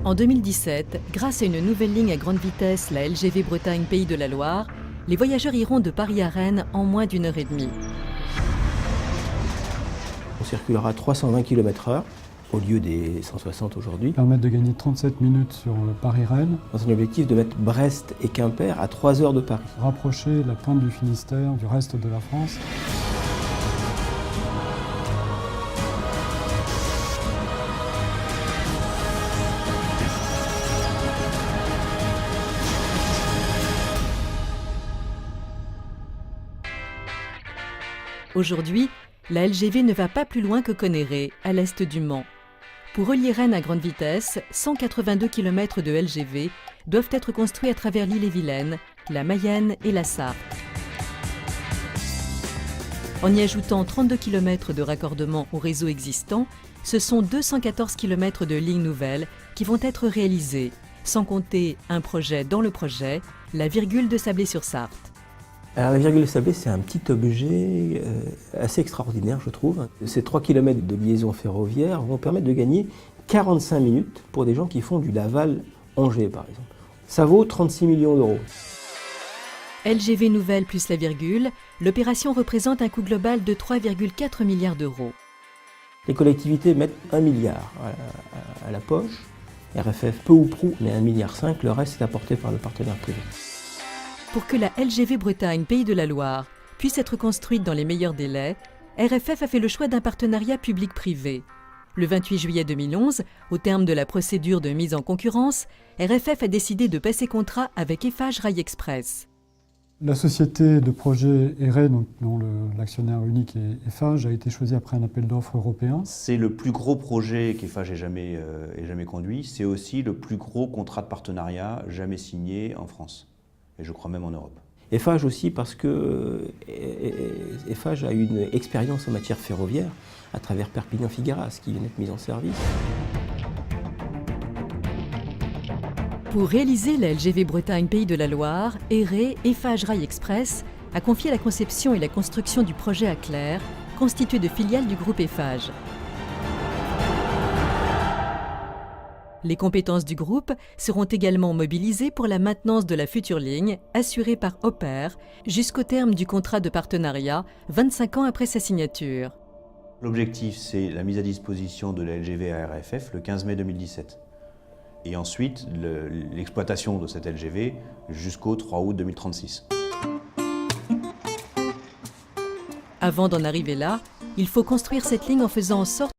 En 2017, grâce à une nouvelle ligne à grande vitesse, la LGV Bretagne Pays de la Loire, les voyageurs iront de Paris à Rennes en moins d'une heure et demie. On circulera à 320 km/h au lieu des 160 aujourd'hui, Permettre de gagner 37 minutes sur Paris-Rennes, dans un objectif de mettre Brest et Quimper à 3 heures de Paris. rapprocher la pointe du Finistère du reste de la France. Aujourd'hui, la LGV ne va pas plus loin que Connerré, à l'est du Mans. Pour relier Rennes à grande vitesse, 182 km de LGV doivent être construits à travers l'Ille-et-Vilaine, la Mayenne et la Sarthe. En y ajoutant 32 km de raccordement au réseau existant, ce sont 214 km de lignes nouvelles qui vont être réalisées, sans compter un projet dans le projet, la virgule de Sablé-sur-Sarthe. Alors, la virgule de Sablé, c'est un petit objet assez extraordinaire, je trouve. Ces 3 km de liaison ferroviaire vont permettre de gagner 45 minutes pour des gens qui font du Laval-Angers, par exemple. Ça vaut 36 millions d'euros. LGV nouvelle plus la virgule, l'opération représente un coût global de 3,4 milliards d'euros. Les collectivités mettent 1 milliard à la poche. RFF, peu ou prou, mais 1,5 milliard, le reste est apporté par le partenaire privé. Pour que la LGV Bretagne Pays de la Loire puisse être construite dans les meilleurs délais, RFF a fait le choix d'un partenariat public-privé. Le 28 juillet 2011, au terme de la procédure de mise en concurrence, RFF a décidé de passer contrat avec Eiffage Rail Express. La société de projet ERE, dont l'actionnaire unique est Eiffage, a été choisie après un appel d'offres européen. C'est le plus gros projet qu'Eiffage ait jamais conduit. C'est aussi le plus gros contrat de partenariat jamais signé en France. Et je crois même en Europe. Eiffage aussi parce que Eiffage a une expérience en matière ferroviaire à travers Perpignan-Figueras qui vient d'être mise en service. Pour réaliser la LGV Bretagne Pays de la Loire, ERE, Eiffage Rail Express, a confié la conception et la construction du projet à Clerc, constitué de filiales du groupe Eiffage. Les compétences du groupe seront également mobilisées pour la maintenance de la future ligne, assurée par Opère, jusqu'au terme du contrat de partenariat, 25 ans après sa signature. L'objectif, c'est la mise à disposition de la LGV à RFF le 15 mai 2017. Et ensuite, l'exploitation de cette LGV jusqu'au 3 août 2036. Avant d'en arriver là, il faut construire cette ligne en faisant en sorte